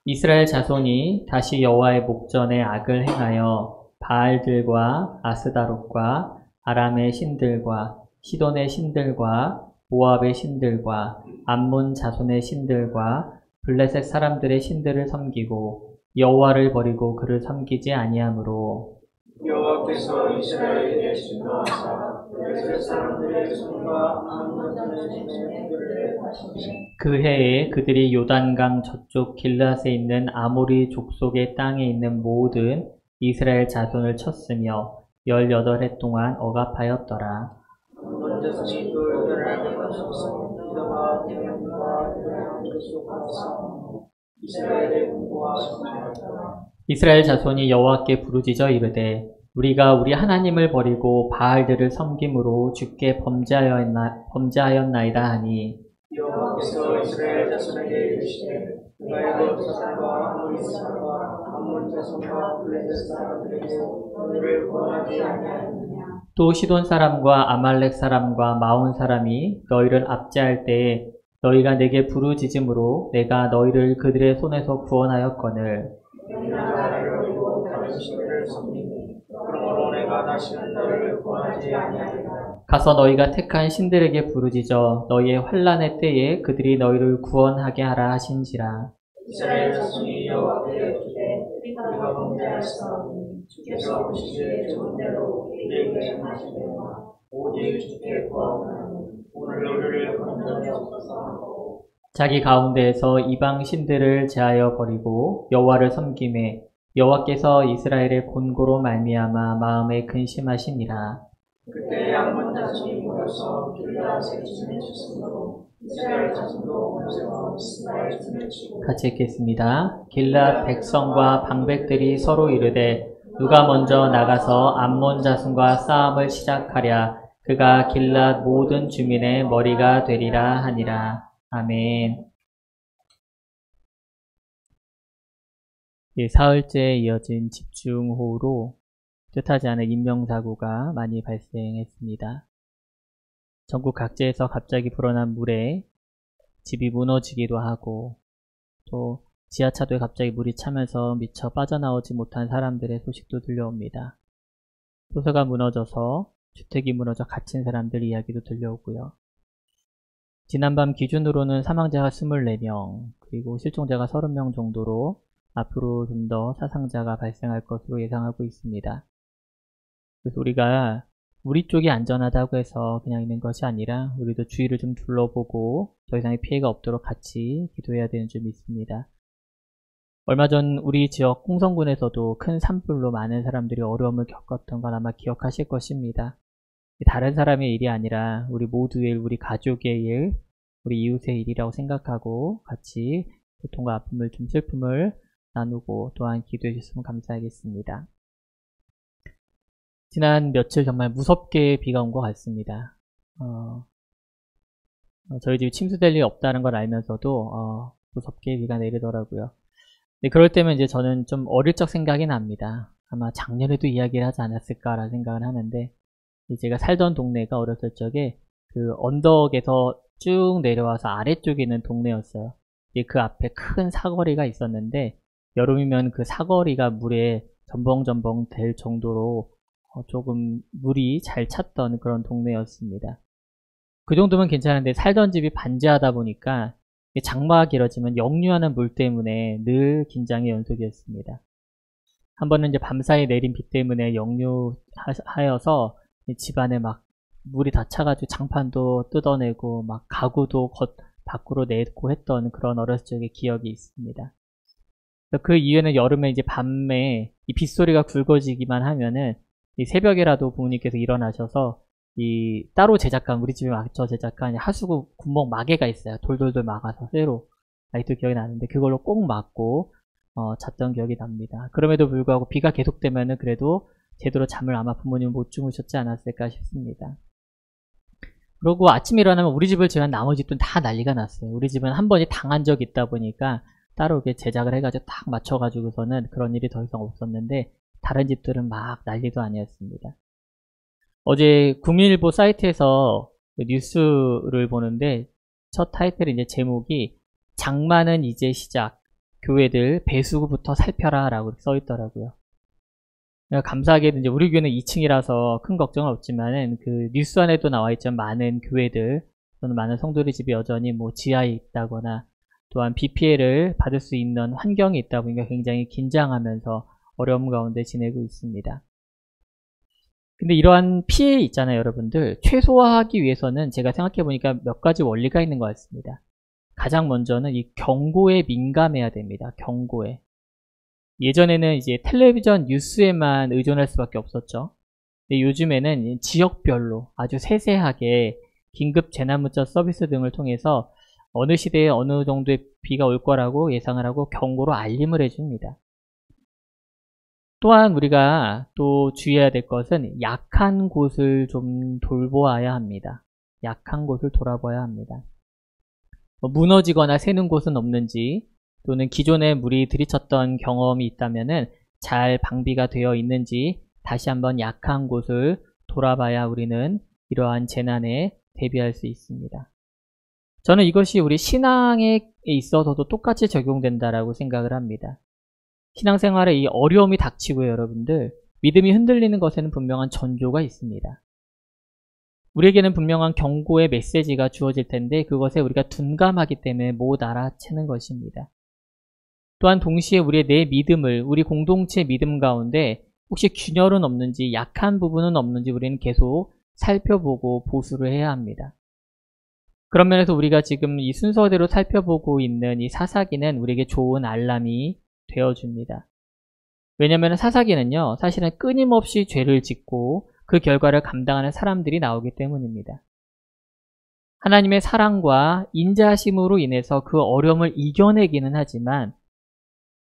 이스라엘 자손이 다시 여호와의 목전에 악을 행하여 바알들과 아스다롯과 아람의 신들과 시돈의 신들과 모압의 신들과 암몬 자손의 신들과 블레셋 사람들의 신들을 섬기고 여호와를 버리고 그를 섬기지 아니하므로 여호와께서 이스라엘에게 진노하사 블레셋 사람들의 손과 암몬 자손의 신들을 하시니 그 해에 그들이 요단강 저쪽 길앗에 있는 아모리 족속의 땅에 있는 모든 이스라엘 자손을 쳤으며 18해 동안 억압하였더라. 암몬 자손이 또 요단을 건너서 이다와 대명과 요단 족속과 싸우고 이스라엘의 공고와 승리하였더라. 이스라엘 자손이 여호와께 부르짖어 이르되 우리가 우리 하나님을 버리고 바알들을 섬김으로 주께 범죄하였나이다 하니 여호와께서 이스라엘 자손에게 이르시되 너희가 그 사람과 아모리 사람과 암몬 자손과 블레셋 사람들에게서 너희를 구원하지 아니하였느냐. 또 시돈 사람과 아말렉 사람과 마온 사람이 너희를 압제할 때에 너희가 내게 부르짖음으로 내가 너희를 그들의 손에서 구원하였거늘 너희가 나를 버리고 다른 신들을 섬기니 그러므로 내가 다시는 너희를 구원하지 아니하리라. 가서 너희가 택한 신들에게 부르짖어 너희의 환난의 때에 그들이 너희를 구원하게 하라 하신지라. 이스라엘 자손이 여호와께 이르되 우리가 범죄하였사오니 주께서 보시기에 좋은 대로 우리에게 행하시려나 오직 주께 구하오나니 오늘 우리를 건져주옵소서 하고 자기 가운데에서 이방 신들을 제하여 버리고 여호와를 섬김에 여호와께서 이스라엘의 곤고로 말미암아 마음에 근심하시니라. 그때 암몬 자손이 모여서 길앗에 춤을 췄으므로 이스라엘 자손도 모여서 미스바에 춤을 추고 같이 읽겠습니다. 길앗 백성과 방백들이 서로 이르되 누가 먼저 나가서 암몬 자손과 싸움을 시작하랴 그가 길앗 모든 주민의 머리가 되리라 하니라. 아멘. 사흘째에 이어진 집중호우로 뜻하지 않은 인명사고가 많이 발생했습니다. 전국 각지에서 갑자기 불어난 물에 집이 무너지기도 하고 또 지하차도에 갑자기 물이 차면서 미처 빠져나오지 못한 사람들의 소식도 들려옵니다. 도서가 무너져서 주택이 무너져 갇힌 사람들 이야기도 들려오고요. 지난밤 기준으로는 사망자가 24명 그리고 실종자가 30명 정도로 앞으로 좀 더 사상자가 발생할 것으로 예상하고 있습니다. 그래서 우리가 우리 쪽이 안전하다고 해서 그냥 있는 것이 아니라 우리도 주위를 좀 둘러보고 더 이상의 피해가 없도록 같이 기도해야 되는 점이 있습니다. 얼마 전 우리 지역 홍성군에서도 큰 산불로 많은 사람들이 어려움을 겪었던 건 아마 기억하실 것입니다. 다른 사람의 일이 아니라 우리 모두의 일, 우리 가족의 일, 우리 이웃의 일이라고 생각하고 같이 고통과 아픔을 좀 슬픔을 나누고 또한 기도해 주셨으면 감사하겠습니다. 지난 며칠 정말 무섭게 비가 온 것 같습니다. 저희 집이 침수될 일이 없다는 걸 알면서도 무섭게 비가 내리더라고요. 네, 그럴 때면 이제 저는 좀 어릴 적 생각이 납니다. 아마 작년에도 이야기를 하지 않았을까라는 생각을 하는데 제가 살던 동네가 어렸을 적에 그 언덕에서 쭉 내려와서 아래쪽에 있는 동네였어요. 그 앞에 큰 사거리가 있었는데 여름이면 그 사거리가 물에 전벙전벙 될 정도로 조금 물이 잘 찼던 그런 동네였습니다. 그 정도면 괜찮은데 살던 집이 반지하다 보니까 장마가 길어지면 역류하는 물 때문에 늘 긴장의 연속이었습니다. 한 번은 이제 밤사이 내린 비 때문에 역류하여서 집안에 막 물이 다 차가지고 장판도 뜯어내고 막 가구도 밖으로 내고 했던 그런 어렸을 적의 기억이 있습니다. 그 이후에는 여름에 이제 밤에 이 빗소리가 굵어지기만 하면은 이 새벽에라도 부모님께서 일어나셔서 이 따로 제작한 우리 집에 저 제작한 하수구 구멍 마개가 있어요. 돌돌돌 막아서 새로 아직도 기억이 나는데 그걸로 꼭 막고 잤던 기억이 납니다. 그럼에도 불구하고 비가 계속되면은 그래도 제대로 잠을 아마 부모님은 못 주무셨지 않았을까 싶습니다. 그리고 아침에 일어나면 우리 집을 제외한 나머지 집은 다 난리가 났어요. 우리 집은 한 번이 당한 적이 있다 보니까 따로 이렇게 제작을 해가지고 딱 맞춰가지고서는 그런 일이 더 이상 없었는데 다른 집들은 막 난리도 아니었습니다. 어제 국민일보 사이트에서 뉴스를 보는데 첫 타이틀이 이제 제목이 장마는 이제 시작, 교회들 배수구부터 살펴라 라고 써 있더라고요. 감사하게도 이제 우리 교회는 2층이라서 큰 걱정은 없지만은 그 뉴스 안에도 나와 있지만 많은 교회들 또는 많은 성도들 집이 여전히 뭐 지하에 있다거나 또한 비 피해를 받을 수 있는 환경이 있다 보니까 굉장히 긴장하면서 어려움 가운데 지내고 있습니다. 근데 이러한 피해 있잖아요, 여러분들. 최소화하기 위해서는 제가 생각해 보니까 몇 가지 원리가 있는 것 같습니다. 가장 먼저는 이 경고에 민감해야 됩니다. 경고에. 예전에는 이제 텔레비전 뉴스에만 의존할 수밖에 없었죠. 근데 요즘에는 지역별로 아주 세세하게 긴급 재난문자 서비스 등을 통해서 어느 시대에 어느 정도의 비가 올 거라고 예상을 하고 경고로 알림을 해줍니다. 또한 우리가 또 주의해야 될 것은 약한 곳을 좀 돌보아야 합니다. 약한 곳을 돌아봐야 합니다. 무너지거나 새는 곳은 없는지 또는 기존에 물이 들이쳤던 경험이 있다면은 잘 방비가 되어 있는지 다시 한번 약한 곳을 돌아봐야 우리는 이러한 재난에 대비할 수 있습니다. 저는 이것이 우리 신앙에 있어서도 똑같이 적용된다라고 생각을 합니다. 신앙생활에 이 어려움이 닥치고요, 여러분들. 믿음이 흔들리는 것에는 분명한 전조가 있습니다. 우리에게는 분명한 경고의 메시지가 주어질 텐데 그것에 우리가 둔감하기 때문에 못 알아채는 것입니다. 또한 동시에 우리의 내 믿음을, 우리 공동체 믿음 가운데 혹시 균열은 없는지, 약한 부분은 없는지 우리는 계속 살펴보고 보수를 해야 합니다. 그런 면에서 우리가 지금 이 순서대로 살펴보고 있는 이 사사기는 우리에게 좋은 알람이 되어줍니다. 왜냐하면 사사기는요, 사실은 끊임없이 죄를 짓고 그 결과를 감당하는 사람들이 나오기 때문입니다. 하나님의 사랑과 인자하심으로 인해서 그 어려움을 이겨내기는 하지만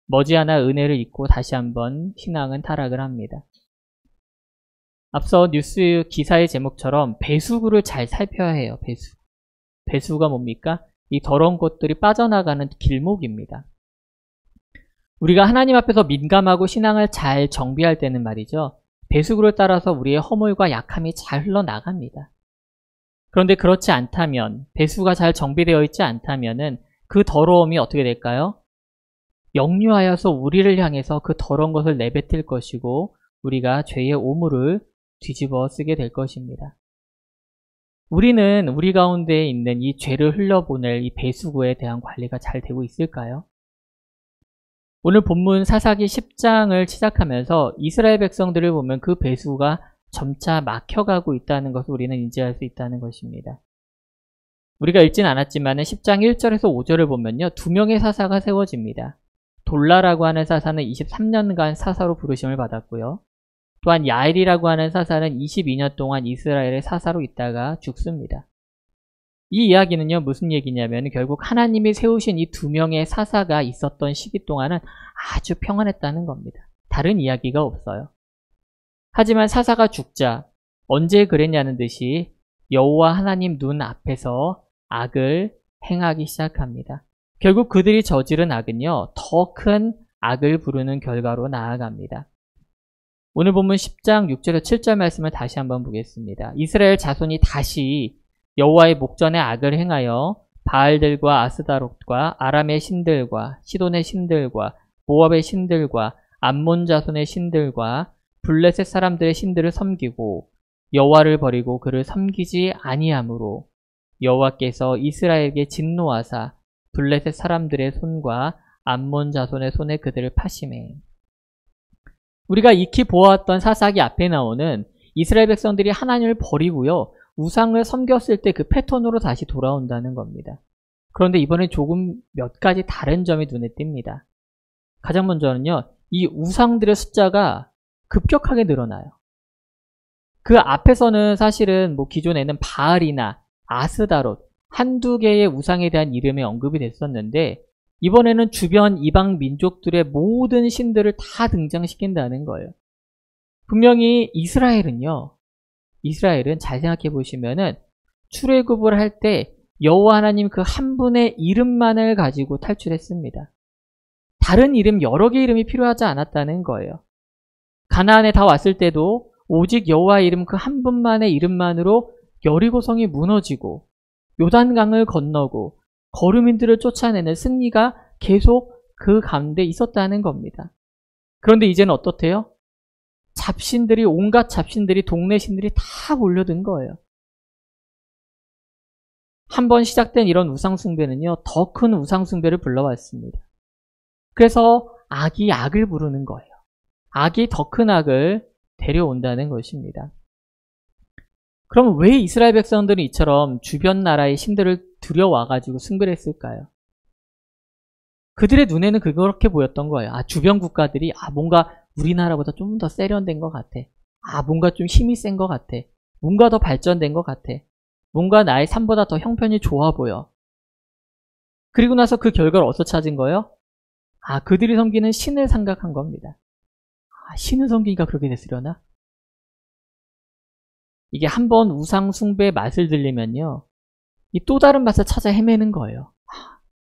머지않아 은혜를 잊고 다시 한번 신앙은 타락을 합니다. 앞서 뉴스 기사의 제목처럼 배수구를 잘 살펴야 해요. 배수구가 뭡니까? 이 더러운 것들이 빠져나가는 길목입니다. 우리가 하나님 앞에서 민감하고 신앙을 잘 정비할 때는 말이죠. 배수구를 따라서 우리의 허물과 약함이 잘 흘러나갑니다. 그런데 그렇지 않다면, 배수구가 잘 정비되어 있지 않다면은 그 더러움이 어떻게 될까요? 역류하여서 우리를 향해서 그 더러운 것을 내뱉을 것이고 우리가 죄의 오물을 뒤집어 쓰게 될 것입니다. 우리는 우리 가운데 있는 이 죄를 흘려보낼 이 배수구에 대한 관리가 잘 되고 있을까요? 오늘 본문 사사기 10장을 시작하면서 이스라엘 백성들을 보면 그 배수구가 점차 막혀가고 있다는 것을 우리는 인지할 수 있다는 것입니다. 우리가 읽진 않았지만 10장 1절에서 5절을 보면요. 2명의 사사가 세워집니다. 돌라라고 하는 사사는 23년간 사사로 부르심을 받았고요. 또한 야엘이라고 하는 사사는 22년 동안 이스라엘의 사사로 있다가 죽습니다. 이 이야기는요, 무슨 얘기냐면 결국 하나님이 세우신 이 2명의 사사가 있었던 시기 동안은 아주 평안했다는 겁니다. 다른 이야기가 없어요. 하지만 사사가 죽자 언제 그랬냐는 듯이 여호와 하나님 눈 앞에서 악을 행하기 시작합니다. 결국 그들이 저지른 악은요, 더 큰 악을 부르는 결과로 나아갑니다. 오늘 본문 10장 6절에서 7절 말씀을 다시 한번 보겠습니다. 이스라엘 자손이 다시 여호와의 목전에 악을 행하여 바알들과 아스다롯과 아람의 신들과 시돈의 신들과 모압의 신들과 암몬 자손의 신들과 블레셋 사람들의 신들을 섬기고 여호와를 버리고 그를 섬기지 아니하므로 여호와께서 이스라엘에게 진노하사 블레셋 사람들의 손과 암몬 자손의 손에 그들을 파시매. 우리가 익히 보아왔던 사사기 앞에 나오는 이스라엘 백성들이 하나님을 버리고요, 우상을 섬겼을 때 그 패턴으로 다시 돌아온다는 겁니다. 그런데 이번에 조금 몇 가지 다른 점이 눈에 띕니다. 가장 먼저는요, 이 우상들의 숫자가 급격하게 늘어나요. 그 앞에서는 사실은 뭐 기존에는 바알이나 아스다롯 한두 개의 우상에 대한 이름이 언급이 됐었는데 이번에는 주변 이방 민족들의 모든 신들을 다 등장시킨다는 거예요. 분명히 이스라엘은 잘 생각해 보시면은 출애굽을 할 때 여호와 하나님 그 한 분의 이름만을 가지고 탈출했습니다. 다른 이름, 여러 개의 이름이 필요하지 않았다는 거예요. 가나안에 다 왔을 때도 오직 여호와의 이름 그 한 분만의 이름만으로 여리고성이 무너지고 요단강을 건너고 거류민들을 쫓아내는 승리가 계속 그 가운데 있었다는 겁니다. 그런데 이제는 어떻대요? 잡신들이, 온갖 잡신들이, 동네 신들이 다 몰려든 거예요. 한번 시작된 이런 우상숭배는요, 더 큰 우상숭배를 불러왔습니다. 그래서 악이 악을 부르는 거예요. 악이 더 큰 악을 데려온다는 것입니다. 그럼 왜 이스라엘 백성들은 이처럼 주변 나라의 신들을 들여와가지고 숭배를 했을까요? 그들의 눈에는 그렇게 보였던 거예요. 주변 국가들이 뭔가 우리나라보다 좀 더 세련된 것 같아. 뭔가 좀 힘이 센 것 같아. 뭔가 더 발전된 것 같아. 뭔가 나의 삶보다 더 형편이 좋아 보여. 그리고 나서 그 결과를 어디서 찾은 거예요? 그들이 섬기는 신을 생각한 겁니다. 신을 섬기니까 그렇게 됐으려나? 이게 한번 우상 숭배의 맛을 들리면요, 이 또 다른 맛을 찾아 헤매는 거예요.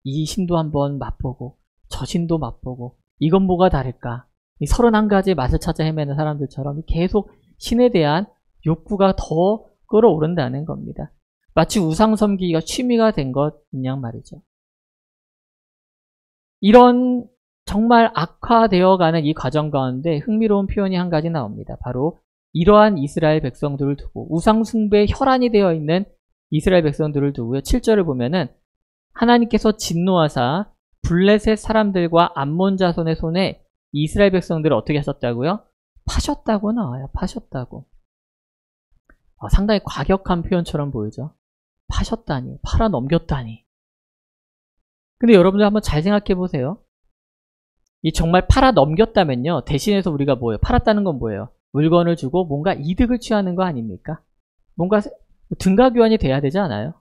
이 신도 한번 맛보고, 저 신도 맛보고, 이건 뭐가 다를까? 이 31가지의 맛을 찾아 헤매는 사람들처럼 계속 신에 대한 욕구가 더 끌어오른다는 겁니다. 마치 우상 섬기기가 취미가 된 것이냐 말이죠. 이런 정말 악화되어가는 이 과정 가운데 흥미로운 표현이 한 가지 나옵니다. 바로 이러한 이스라엘 백성들을 두고, 우상 숭배의 혈안이 되어 있는 이스라엘 백성들을 두고요. 7절을 보면은 하나님께서 진노하사 블레셋 사람들과 암몬 자손의 손에 이스라엘 백성들을 어떻게 하셨다고요? 파셨다고 나와요. 파셨다고. 상당히 과격한 표현처럼 보이죠. 파셨다니, 팔아 넘겼다니. 근데 여러분들 한번 잘 생각해 보세요. 이 정말 팔아 넘겼다면요, 대신해서 우리가 뭐예요? 팔았다는 건 뭐예요? 물건을 주고 뭔가 이득을 취하는 거 아닙니까? 뭔가 등가 교환이 돼야 되지 않아요?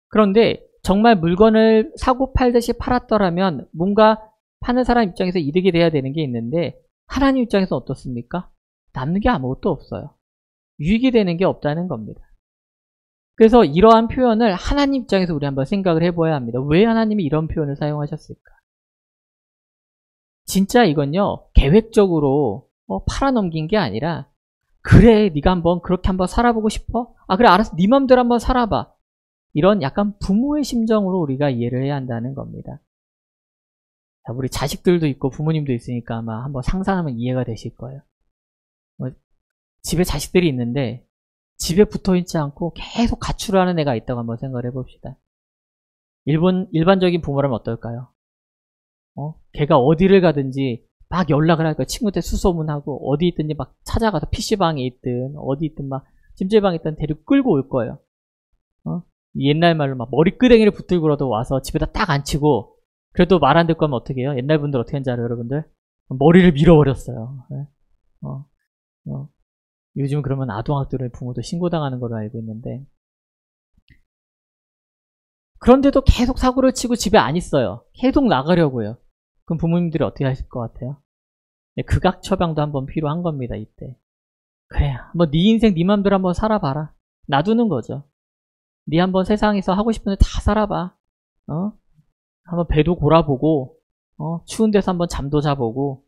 그런데 정말 물건을 사고 팔듯이 팔았더라면 뭔가 파는 사람 입장에서 이득이 돼야 되는 게 있는데, 하나님 입장에서 어떻습니까? 남는 게 아무것도 없어요. 유익이 되는 게 없다는 겁니다. 그래서 이러한 표현을 하나님 입장에서 우리 한번 생각을 해봐야 합니다. 왜 하나님이 이런 표현을 사용하셨을까? 진짜 이건요, 계획적으로 팔아넘긴 게 아니라, 그래, 네가 한번 그렇게 한번 살아보고 싶어? 그래, 알았어, 네 맘대로 한번 살아봐. 이런 약간 부모의 심정으로 우리가 이해를 해야 한다는 겁니다. 우리 자식들도 있고 부모님도 있으니까 아마 한번 상상하면 이해가 되실 거예요. 집에 자식들이 있는데 집에 붙어있지 않고 계속 가출을 하는 애가 있다고 한번 생각을 해봅시다. 일반적인 부모라면 어떨까요? 걔가 어디를 가든지 막 연락을 할 거예요. 친구한테 수소문하고 어디 있든지 막 찾아가서 PC방에 있든 어디 있든 막 찜질방에 있든 데리고 끌고 올 거예요. 옛날 말로 막 머리끄댕이를 붙들고라도 와서 집에다 딱 앉히고, 그래도 말 안 듣고 하면 어떻게 해요? 옛날 분들 어떻게 하는지 알아요, 여러분들? 머리를 밀어버렸어요. 요즘 그러면 아동학대를 부모도 신고당하는 걸로 알고 있는데, 그런데도 계속 사고를 치고 집에 안 있어요. 계속 나가려고요. 그럼 부모님들이 어떻게 하실 것 같아요? 극악 처방도 한번 필요한 겁니다, 이때. 그래, 한번 네 인생 네 맘대로 한번 살아봐라. 놔두는 거죠. 네 한번 세상에서 하고 싶은 데 다 살아봐. 한번 배도 골아보고, 추운 데서 한번 잠도 자보고,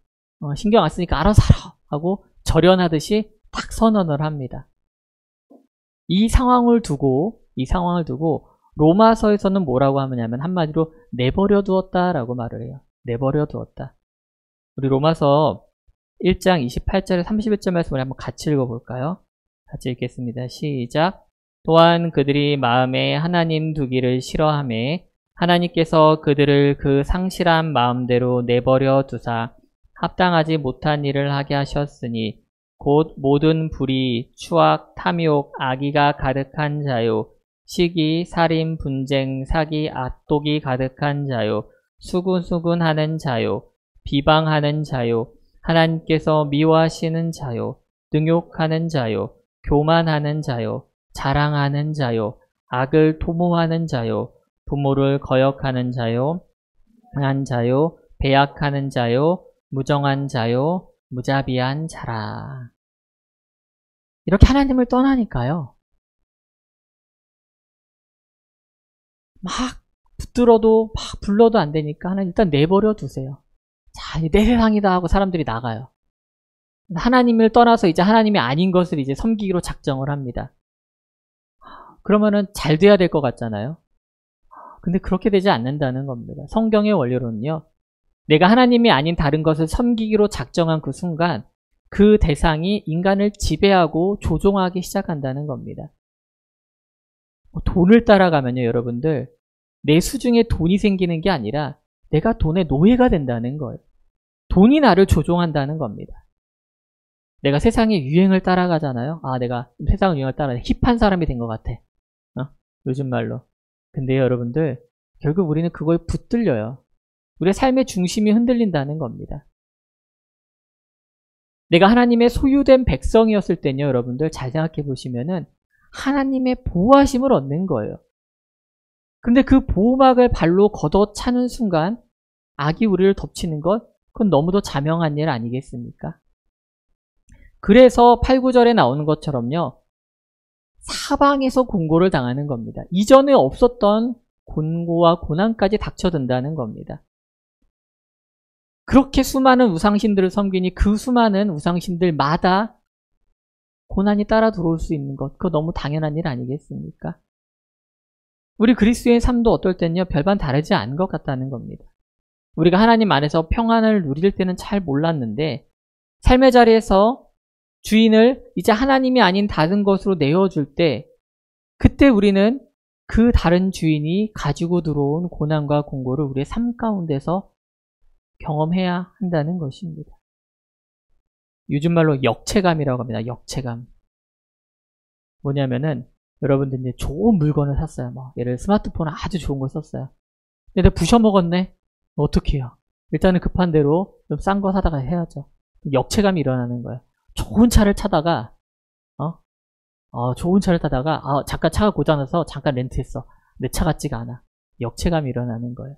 신경 안 쓰니까 알아서 살아 하고 절연하듯이 딱 선언을 합니다. 이 상황을 두고 로마서에서는 뭐라고 하냐면 한마디로 내버려 두었다라고 말을 해요. 내버려 두었다. 우리 로마서 1장 28절에 31절 말씀을 한번 같이 읽어볼까요? 같이 읽겠습니다. 시작. 또한 그들이 마음에 하나님 두기를 싫어하며 하나님께서 그들을 그 상실한 마음대로 내버려 두사 합당하지 못한 일을 하게 하셨으니 곧 모든 불의, 추악, 탐욕, 악의가 가득한 자요, 시기, 살인, 분쟁, 사기, 악독이 가득한 자요, 수군수군하는 자요, 비방하는 자요, 하나님께서 미워하시는 자요, 능욕하는 자요, 교만하는 자요, 자랑하는 자요, 악을 도모하는 자요, 부모를 거역하는 자요, 강한 자요, 배약하는 자요, 무정한 자요, 무자비한 자라. 이렇게 하나님을 떠나니까요, 막 붙들어도 막 불러도 안 되니까 하나님 일단 내버려 두세요. 자, 내 세상이다 하고 사람들이 나가요. 하나님을 떠나서 이제 하나님이 아닌 것을 이제 섬기기로 작정을 합니다. 그러면은 잘 돼야 될 것 같잖아요. 근데 그렇게 되지 않는다는 겁니다. 성경의 원리로는요, 내가 하나님이 아닌 다른 것을 섬기기로 작정한 그 순간 그 대상이 인간을 지배하고 조종하기 시작한다는 겁니다. 돈을 따라가면요, 여러분들, 내 수중에 돈이 생기는 게 아니라 내가 돈의 노예가 된다는 거예요. 돈이 나를 조종한다는 겁니다. 내가 세상의 유행을 따라가잖아요. 내가 세상 유행을 따라 힙한 사람이 된 것 같아. 요즘 말로. 근데 여러분들, 결국 우리는 그거에 붙들려요. 우리의 삶의 중심이 흔들린다는 겁니다. 내가 하나님의 소유된 백성이었을 때는요, 여러분들 잘 생각해 보시면은 하나님의 보호하심을 얻는 거예요. 근데 그 보호막을 발로 걷어차는 순간 악이 우리를 덮치는 것, 그건 너무도 자명한 일 아니겠습니까? 그래서 8, 9절에 나오는 것처럼요, 사방에서 공고를 당하는 겁니다. 이전에 없었던 곤고와 고난까지 닥쳐든다는 겁니다. 그렇게 수많은 우상신들을 섬기니 그 수많은 우상신들마다 고난이 따라 들어올 수 있는 것, 그거 너무 당연한 일 아니겠습니까? 우리 그리스도의 삶도 어떨 때는요, 별반 다르지 않은 것 같다는 겁니다. 우리가 하나님 안에서 평안을 누릴 때는 잘 몰랐는데 삶의 자리에서 주인을 이제 하나님이 아닌 다른 것으로 내어줄 때 그때 우리는 그 다른 주인이 가지고 들어온 고난과 공고를 우리의 삶 가운데서 경험해야 한다는 것입니다. 요즘 말로 역체감이라고 합니다. 역체감. 뭐냐면은 여러분들 이제 좋은 물건을 샀어요. 예를 들어 스마트폰 아주 좋은 걸 썼어요. 근데 부셔먹었네. 어떻게 해요? 일단은 급한 대로 좀 싼 거 사다가 해야죠. 역체감이 일어나는 거예요. 좋은 차를 타다가 잠깐 차가 고장나서 잠깐 렌트했어. 내 차 같지가 않아. 역체감이 일어나는 거예요.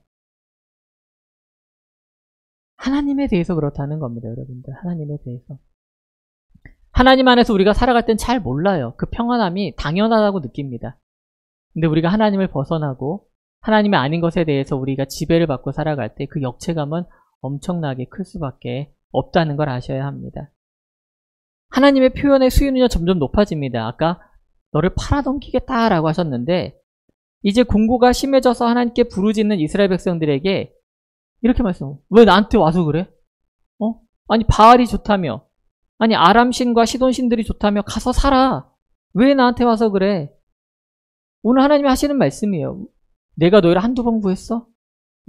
하나님에 대해서 그렇다는 겁니다, 여러분들. 하나님에 대해서. 하나님 안에서 우리가 살아갈 땐 잘 몰라요. 그 평안함이 당연하다고 느낍니다. 근데 우리가 하나님을 벗어나고 하나님이 아닌 것에 대해서 우리가 지배를 받고 살아갈 때 그 역체감은 엄청나게 클 수밖에 없다는 걸 아셔야 합니다. 하나님의 표현의 수위는요, 점점 높아집니다. 아까 너를 팔아넘기겠다라고 하셨는데 이제 공고가 심해져서 하나님께 부르짖는 이스라엘 백성들에게 이렇게 말씀해요. 왜 나한테 와서 그래? 아니 바알이 좋다며, 아니 아람신과 시돈신들이 좋다며 가서 살아. 왜 나한테 와서 그래? 오늘 하나님이 하시는 말씀이에요. 내가 너희를 한두 번 구했어?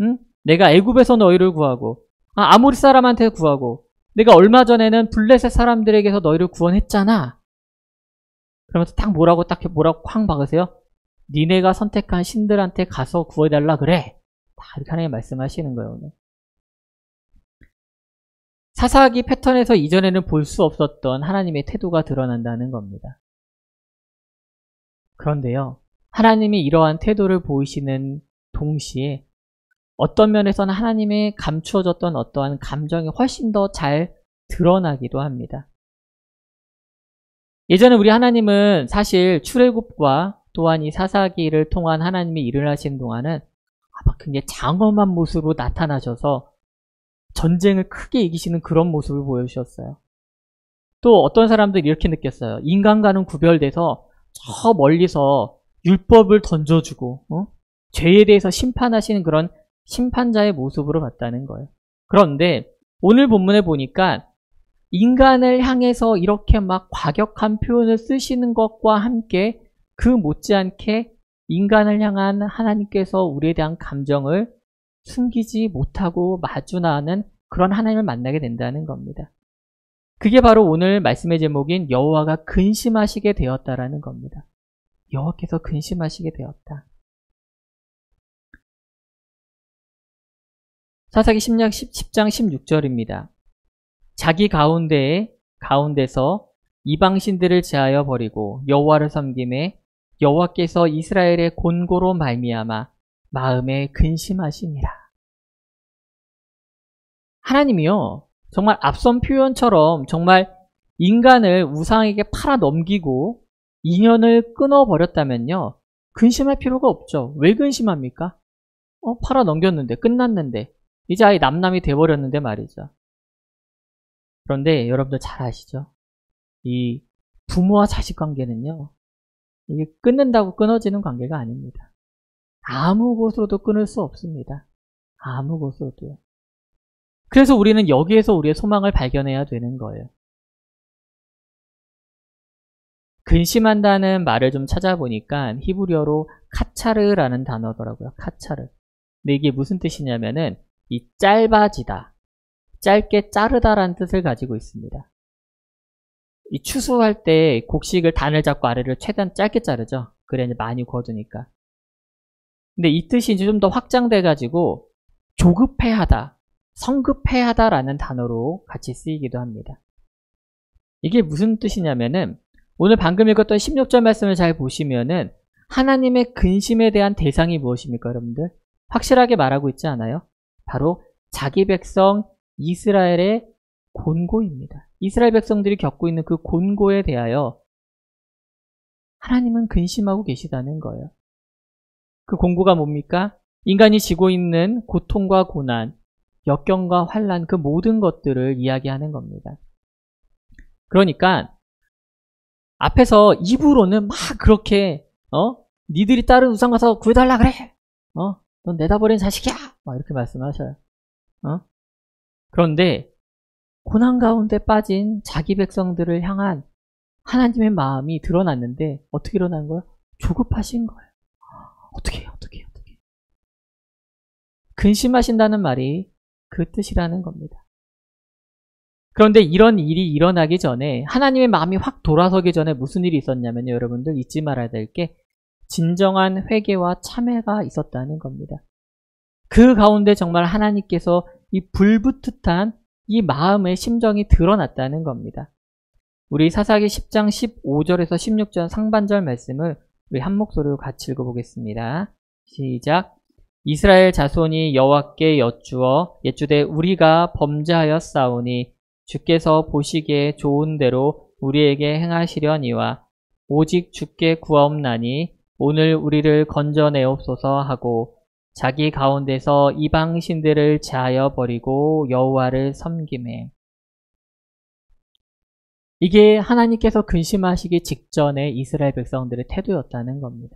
응? 내가 애굽에서 너희를 구하고 아모리 사람한테 구하고 내가 얼마 전에는 블레셋 사람들에게서 너희를 구원했잖아. 그러면서 뭐라고 쾅 박으세요? 니네가 선택한 신들한테 가서 구해달라 그래. 다 이렇게 하나님 말씀하시는 거예요, 오늘. 사사기 패턴에서 이전에는 볼 수 없었던 하나님의 태도가 드러난다는 겁니다. 그런데요, 하나님이 이러한 태도를 보이시는 동시에 어떤 면에서는 하나님의 감추어졌던 어떠한 감정이 훨씬 더 잘 드러나기도 합니다. 예전에 우리 하나님은 사실 출애굽과 또한 이 사사기를 통한 하나님이 일을 하신 동안은 굉장히 장엄한 모습으로 나타나셔서 전쟁을 크게 이기시는 그런 모습을 보여주셨어요. 또 어떤 사람들이 이렇게 느꼈어요. 인간과는 구별돼서 저 멀리서 율법을 던져주고 죄에 대해서 심판하시는 그런 심판자의 모습으로 봤다는 거예요. 그런데 오늘 본문에 보니까 인간을 향해서 이렇게 막 과격한 표현을 쓰시는 것과 함께 그 못지않게 인간을 향한 하나님께서 우리에 대한 감정을 숨기지 못하고 마주 나가는 그런 하나님을 만나게 된다는 겁니다. 그게 바로 오늘 말씀의 제목인 여호와가 근심하시게 되었다라는 겁니다. 여호와께서 근심하시게 되었다. 사사기 10장 16절입니다. 자기 가운데서 이방신들을 제하여 버리고 여호와를 섬김에 여호와께서 이스라엘의 곤고로 말미암아 마음에 근심하시니라. 하나님이요, 정말 앞선 표현처럼 정말 인간을 우상에게 팔아 넘기고 인연을 끊어버렸다면요, 근심할 필요가 없죠. 왜 근심합니까? 팔아 넘겼는데, 끝났는데, 이제 아예 남남이 돼버렸는데 말이죠. 그런데 여러분들 잘 아시죠? 이 부모와 자식 관계는요, 이게 끊는다고 끊어지는 관계가 아닙니다. 아무 곳으로도 끊을 수 없습니다. 아무 곳으로도요. 그래서 우리는 여기에서 우리의 소망을 발견해야 되는 거예요. 근심한다는 말을 좀 찾아보니까 히브리어로 카차르라는 단어더라고요. 카차르. 근데 이게 무슨 뜻이냐면은 이 짧아지다, 짧게 자르다라는 뜻을 가지고 있습니다. 이 추수할 때 곡식을 단을 잡고 아래를 최대한 짧게 자르죠. 그래야 이제 많이 거두니까. 근데 이 뜻이 이제 좀 더 확장돼가지고 조급해하다, 성급해하다라는 단어로 같이 쓰이기도 합니다. 이게 무슨 뜻이냐면은 오늘 방금 읽었던 16절 말씀을 잘 보시면은 하나님의 근심에 대한 대상이 무엇입니까, 여러분들? 확실하게 말하고 있지 않아요? 바로 자기 백성 이스라엘의 곤고입니다. 이스라엘 백성들이 겪고 있는 그 곤고에 대하여 하나님은 근심하고 계시다는 거예요. 그 곤고가 뭡니까? 인간이 지고 있는 고통과 고난, 역경과 환난, 그 모든 것들을 이야기하는 겁니다. 그러니까 앞에서 입으로는 막 그렇게 니들이 다른 우상 가서 구해달라 그래. 넌 내다버린 자식이야. 막 이렇게 말씀하셔요. 그런데 고난 가운데 빠진 자기 백성들을 향한 하나님의 마음이 드러났는데 어떻게 일어난 거예요? 조급하신 거예요. 어떻게. 근심하신다는 말이 그 뜻이라는 겁니다. 그런데 이런 일이 일어나기 전에 하나님의 마음이 확 돌아서기 전에 무슨 일이 있었냐면요. 여러분들 잊지 말아야 될 게 진정한 회개와 참회가 있었다는 겁니다. 그 가운데 정말 하나님께서 이 불붙듯한 이 마음의 심정이 드러났다는 겁니다. 우리 사사기 10장 15절에서 16절 상반절 말씀을 우리 한 목소리로 같이 읽어보겠습니다. 시작. 이스라엘 자손이 여호와께 여쭈되 우리가 범죄하였사오니 주께서 보시기에 좋은 대로 우리에게 행하시려니와 오직 주께 구하옵나니 오늘 우리를 건져내옵소서 하고 자기 가운데서 이방 신들을 제하여 버리고 여호와를 섬기매. 이게 하나님께서 근심하시기 직전에 이스라엘 백성들의 태도였다는 겁니다.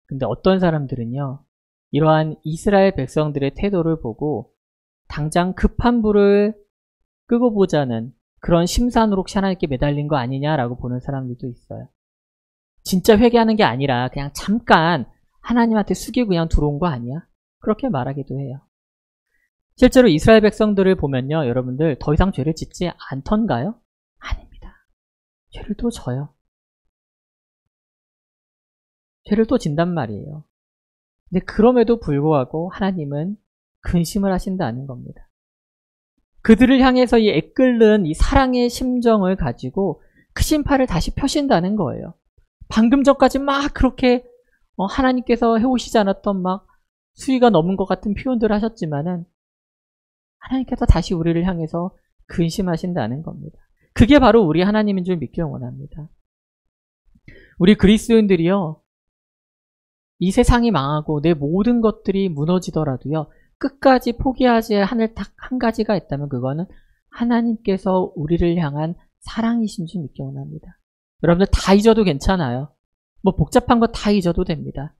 근데 어떤 사람들은요, 이러한 이스라엘 백성들의 태도를 보고 당장 급한 불을 끄고 보자는 그런 심산으로 하나님께 매달린 거 아니냐라고 보는 사람들도 있어요. 진짜 회개하는 게 아니라 그냥 잠깐 하나님한테 숙이고 그냥 들어온 거 아니야? 그렇게 말하기도 해요. 실제로 이스라엘 백성들을 보면요, 여러분들 더 이상 죄를 짓지 않던가요? 아닙니다. 죄를 또 져요. 죄를 또 진단 말이에요. 근데 그럼에도 불구하고 하나님은 근심을 하신다는 겁니다. 그들을 향해서 이 애끓는 이 사랑의 심정을 가지고 크신 팔을 다시 펴신다는 거예요. 방금 전까지 막 그렇게 하나님께서 해오시지 않았던 막 수위가 넘은 것 같은 표현들을 하셨지만은 하나님께서 다시 우리를 향해서 근심하신다는 겁니다. 그게 바로 우리 하나님인 줄 믿기 원합니다. 우리 그리스도인들이요, 이 세상이 망하고 내 모든 것들이 무너지더라도요, 끝까지 포기하지 않을 딱 한 가지가 있다면 그거는 하나님께서 우리를 향한 사랑이신 줄 믿기 원합니다. 여러분들 다 잊어도 괜찮아요. 뭐 복잡한 거 다 잊어도 됩니다.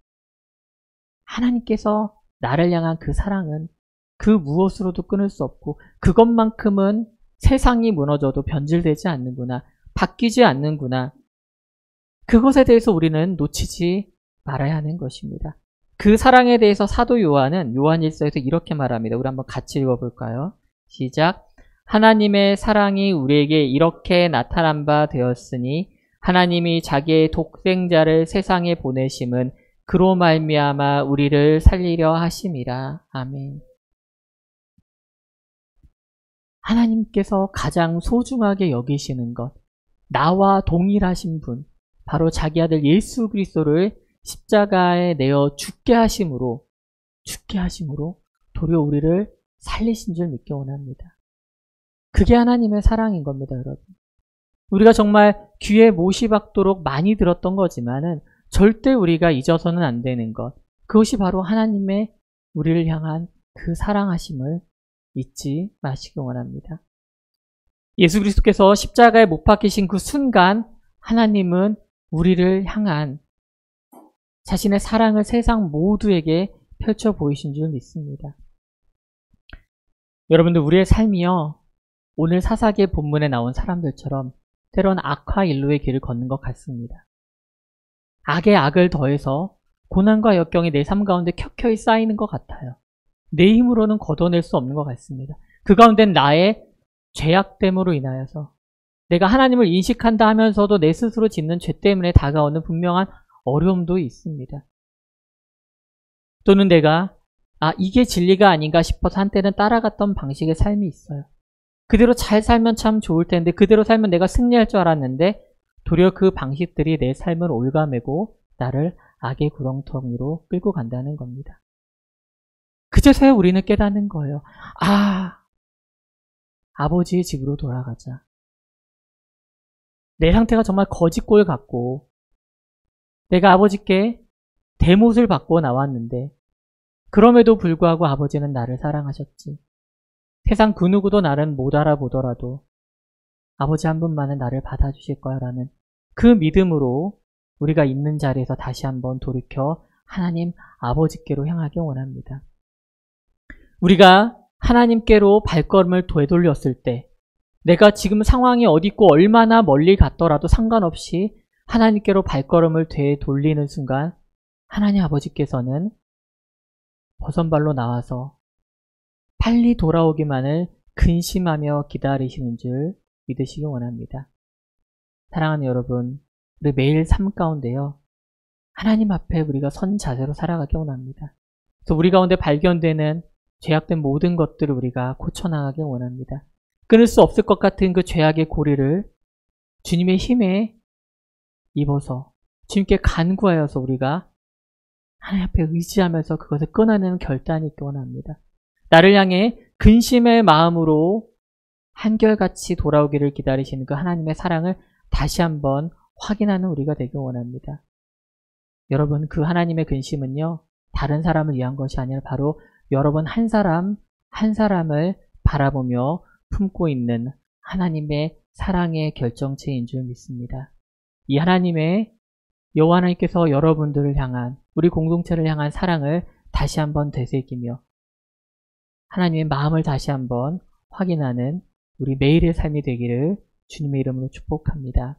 하나님께서 나를 향한 그 사랑은 그 무엇으로도 끊을 수 없고 그것만큼은 세상이 무너져도 변질되지 않는구나, 바뀌지 않는구나. 그것에 대해서 우리는 놓치지 말아야 하는 것입니다. 그 사랑에 대해서 사도 요한은 요한일서에서 이렇게 말합니다. 우리 한번 같이 읽어볼까요? 시작. 하나님의 사랑이 우리에게 이렇게 나타난 바 되었으니 하나님이 자기의 독생자를 세상에 보내심은 그로 말미암아 우리를 살리려 하심이라. 아멘. 하나님께서 가장 소중하게 여기시는 것, 나와 동일하신 분, 바로 자기 아들 예수 그리스도를 십자가에 내어 죽게 하심으로 도리어 우리를 살리신 줄 믿기 원합니다. 그게 하나님의 사랑인 겁니다, 여러분. 우리가 정말 귀에 못이 박도록 많이 들었던 거지만은 절대 우리가 잊어서는 안 되는 것, 그것이 바로 하나님의 우리를 향한 그 사랑하심을 잊지 마시기 원합니다. 예수 그리스도께서 십자가에 못 박히신 그 순간 하나님은 우리를 향한 자신의 사랑을 세상 모두에게 펼쳐 보이신 줄 믿습니다. 여러분들 우리의 삶이요, 오늘 사사기의 본문에 나온 사람들처럼 때론 악화 일로의 길을 걷는 것 같습니다. 악에 악을 더해서 고난과 역경이 내 삶 가운데 켜켜이 쌓이는 것 같아요. 내 힘으로는 걷어낼 수 없는 것 같습니다. 그 가운데는 나의 죄악됨으로 인하여서 내가 하나님을 인식한다 하면서도 내 스스로 짓는 죄 때문에 다가오는 분명한 어려움도 있습니다. 또는 내가 이게 진리가 아닌가 싶어서 한때는 따라갔던 방식의 삶이 있어요. 그대로 잘 살면 참 좋을 텐데, 그대로 살면 내가 승리할 줄 알았는데 도리어 그 방식들이 내 삶을 올가매고 나를 악의 구렁텅이로 끌고 간다는 겁니다. 그제서야 우리는 깨닫는 거예요. 아버지의 집으로 돌아가자. 내 상태가 정말 거짓골 같고 내가 아버지께 대못을 받고 나왔는데 그럼에도 불구하고 아버지는 나를 사랑하셨지. 세상 그 누구도 나를 못 알아보더라도 아버지 한 분만은 나를 받아주실 거야 라는 그 믿음으로 우리가 있는 자리에서 다시 한번 돌이켜 하나님 아버지께로 향하기 원합니다. 우리가 하나님께로 발걸음을 되돌렸을 때 내가 지금 상황이 어디 있고 얼마나 멀리 갔더라도 상관없이 하나님께로 발걸음을 되돌리는 순간 하나님 아버지께서는 버선발로 나와서 빨리 돌아오기만을 근심하며 기다리시는 줄 믿으시기 원합니다. 사랑하는 여러분, 우리 매일 삶 가운데요, 하나님 앞에 우리가 선 자세로 살아가기 원합니다. 그래서 우리 가운데 발견되는 죄악된 모든 것들을 우리가 고쳐나가기 원합니다. 끊을 수 없을 것 같은 그 죄악의 고리를 주님의 힘에 입어서 주님께 간구하여서 우리가 하나님 앞에 의지하면서 그것을 끊어내는 결단이 있기 원합니다. 나를 향해 근심의 마음으로 한결같이 돌아오기를 기다리시는 그 하나님의 사랑을 다시 한번 확인하는 우리가 되기 원합니다. 여러분, 그 하나님의 근심은요, 다른 사람을 위한 것이 아니라 바로 여러분 한 사람 한 사람을 바라보며 품고 있는 하나님의 사랑의 결정체인 줄 믿습니다. 이 하나님의 여호와 하나님께서 여러분들을 향한, 우리 공동체를 향한 사랑을 다시 한번 되새기며 하나님의 마음을 다시 한번 확인하는 우리 매일의 삶이 되기를 주님의 이름으로 축복합니다.